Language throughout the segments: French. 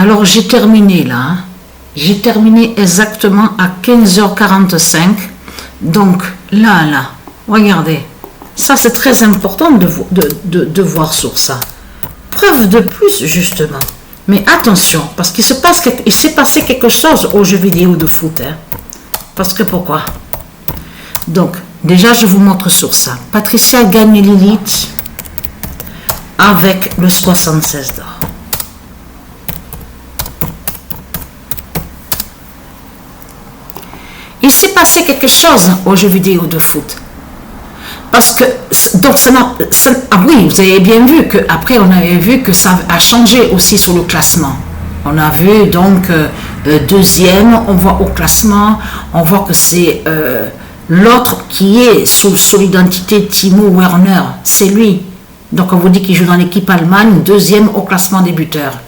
Alors j'ai terminé là. J'ai terminé exactement à 15h45. Donc là, regardez. Ça c'est très important de voir sur ça. Preuve de plus justement. Mais attention, parce qu'il s'est passé quelque chose aux jeux vidéo de foot. Hein. Parce que pourquoi? Donc, déjà je vous montre sur ça. Patricia gagne l'élite avec le 76 d'or. Il s'est passé quelque chose aux jeux vidéo de foot. Parce que, donc, oui, vous avez bien vu qu'après, on avait vu que ça a changé aussi sur le classement. On a vu donc deuxième, on voit au classement, on voit que c'est l'autre qui est sous l'identité Timo Werner, c'est lui. Donc, on vous dit qu'il joue dans l'équipe Allemagne, deuxième au classement des buteurs.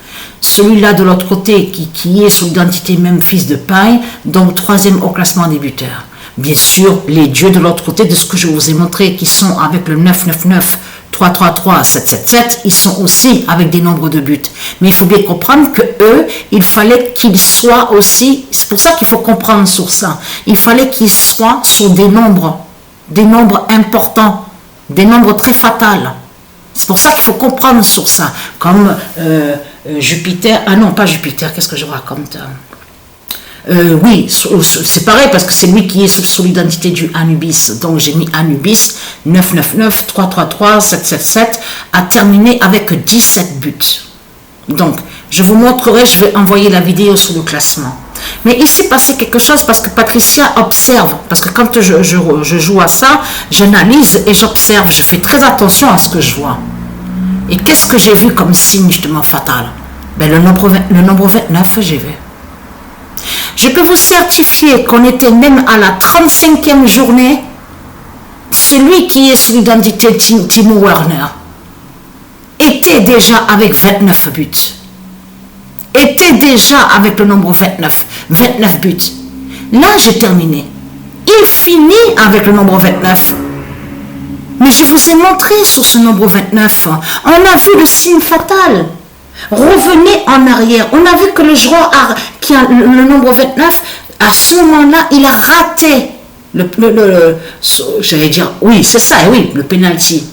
Celui-là de l'autre côté qui est sous l'identité Memphis Depay, donc troisième au classement des buteurs. Bien sûr, les dieux de l'autre côté de ce que je vous ai montré, qui sont avec le 999, 333, 777, ils sont aussi avec des nombres de buts. Mais il faut bien comprendre que eux, il fallait qu'ils soient aussi, c'est pour ça qu'il faut comprendre sur ça, il fallait qu'ils soient sur des nombres importants, des nombres très fatals. C'est pour ça qu'il faut comprendre sur ça, comme Jupiter, ah non pas Jupiter, qu'est-ce que je raconte? Oui, c'est pareil parce que c'est lui qui est sous l'identité du Anubis. Donc j'ai mis Anubis 999 333 777 a terminé avec 17 buts. Donc je vous montrerai, je vais envoyer la vidéo sur le classement. Mais il s'est passé quelque chose parce que Patricia observe, parce que quand je joue à ça, j'analyse et j'observe, je fais très attention à ce que je vois. Et qu'est-ce que j'ai vu comme signe justement fatal? Ben, le nombre 29, j'ai vu. Je peux vous certifier qu'on était même à la 35e journée, celui qui est sous l'identité Timo Werner était déjà avec 29 buts. Était déjà avec le nombre 29 buts. Là, j'ai terminé. Il finit avec le nombre 29. Mais je vous ai montré sur ce nombre 29, on a vu le signe fatal. Revenez en arrière. On a vu que le joueur qui a le nombre 29, à ce moment-là, il a raté j'allais dire, oui, c'est ça, oui, le penalty.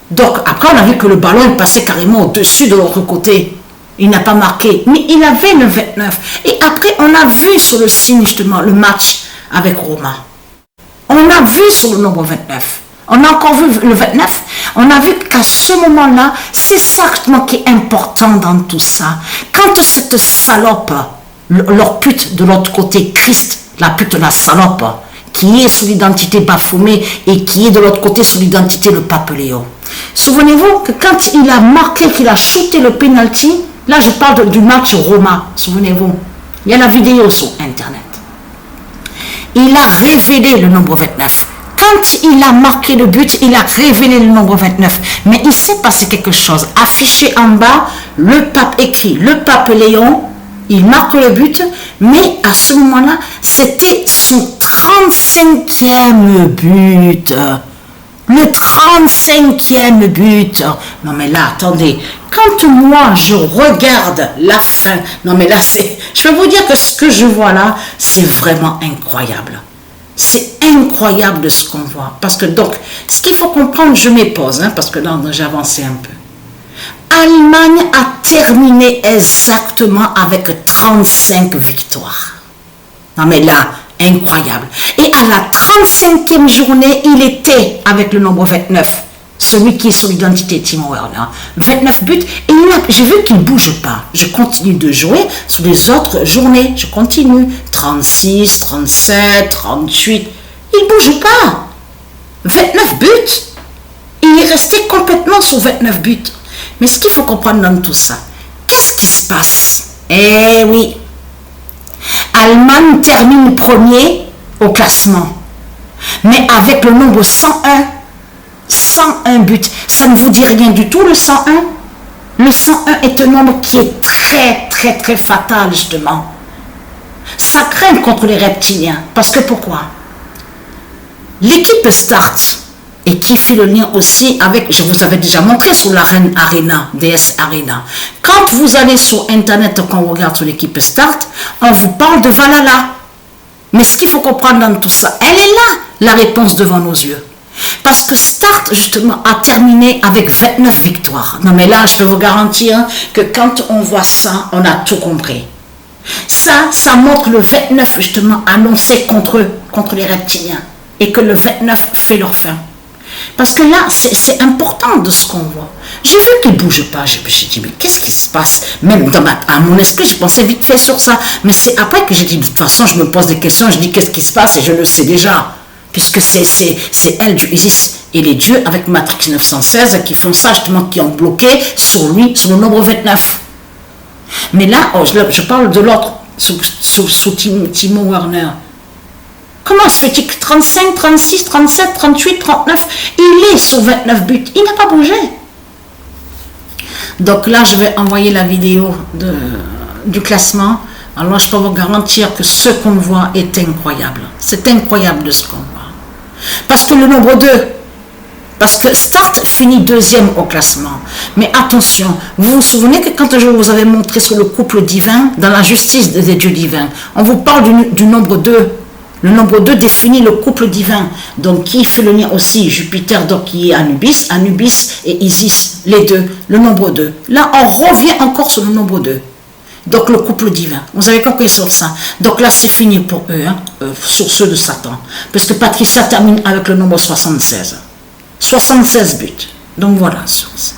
Donc, après, on a vu que le ballon est passé carrément au-dessus de l'autre côté. Il n'a pas marqué, mais il avait le 29. Et après, on a vu sur le signe, justement, le match avec Roma. On a vu sur le nombre 29. On a encore vu le 29. On a vu qu'à ce moment-là, c'est ça qui est important dans tout ça. Quand cette salope, leur pute de l'autre côté, Christ, la pute, la salope, qui est sous l'identité Baphomet et qui est de l'autre côté sous l'identité le pape Léon. Souvenez-vous que quand il a marqué, qu'il a shooté le penalty, là je parle du match Roma, souvenez-vous, il y a la vidéo sur internet. Il a révélé le nombre 29. Quand il a marqué le but, il a révélé le nombre 29. Mais il s'est passé quelque chose. Affiché en bas, le pape écrit, le pape Léon, il marque le but, mais à ce moment-là, c'était son 35e but. Le 35e but. Non mais là, attendez. Quand moi, je regarde la fin, non mais là, je peux vous dire que ce que je vois là, c'est vraiment incroyable. C'est incroyable de ce qu'on voit. Parce que donc, ce qu'il faut comprendre, je m'épose, parce que là, j'ai avancé un peu. Allemagne a terminé exactement avec 35 victoires. Non mais là, incroyable. Et à la 35e journée, il était avec le nombre 29. Celui qui est sur l'identité Timo Werner. 29 buts. Et j'ai vu qu'il ne bouge pas. Je continue de jouer sur les autres journées. Je continue. 36, 37, 38. Il ne bouge pas. 29 buts. Il est resté complètement sur 29 buts. Mais ce qu'il faut comprendre dans tout ça, qu'est-ce qui se passe? Eh oui. Allemagne termine premier au classement. Mais avec le nombre 101. 101 buts. Ça ne vous dit rien du tout, le 101? Le 101 est un nombre qui est très, très, très fatal, justement. Ça craint contre les reptiliens. Parce que pourquoi? L'équipe start. et qui fait le lien aussi avec, je vous avais déjà montré sur la Reine Arena, DS Arena. Quand vous allez sur Internet, quand on regarde sur l'équipe Start, on vous parle de Valhalla. Mais ce qu'il faut comprendre dans tout ça, elle est là, la réponse devant nos yeux. Parce que Start, justement, a terminé avec 29 victoires. Non mais là, je peux vous garantir que quand on voit ça, on a tout compris. Ça montre le 29, justement, annoncé contre eux, contre les reptiliens. Et que le 29 fait leur fin. Parce que là, c'est important de ce qu'on voit. J'ai vu qu'il ne bouge pas. J'ai dit, mais qu'est-ce qui se passe? Même à mon esprit, j'ai pensé vite fait sur ça. Mais c'est après que j'ai dit, de toute façon, je me pose des questions. Je dis, qu'est-ce qui se passe? Et je le sais déjà. Puisque c'est elle du Isis et les dieux avec Matrix 916 qui font ça, justement, qui ont bloqué sur lui, sur le nombre 29. Mais là, je parle de l'autre, sous Timo Werner. Comment se fait-il que 35, 36, 37, 38, 39, il est sur 29 buts, il n'a pas bougé. Donc là, je vais envoyer la vidéo du classement. Alors je peux vous garantir que ce qu'on voit est incroyable. C'est incroyable de ce qu'on voit. Parce que le nombre 2, parce que Start finit deuxième au classement. Mais attention, vous vous souvenez que quand je vous avais montré sur le couple divin, dans la justice des dieux divins, on vous parle du nombre 2. Le nombre 2 définit le couple divin. Donc qui fait le lien aussi, Jupiter, donc qui est Anubis et Isis, les deux, le nombre 2. Là, on revient encore sur le nombre 2. Donc le couple divin. Vous avez compris sur ça. Donc là, c'est fini pour eux, sur ceux de Satan. Parce que Patricia termine avec le nombre 76. 76 buts. Donc voilà sur ça.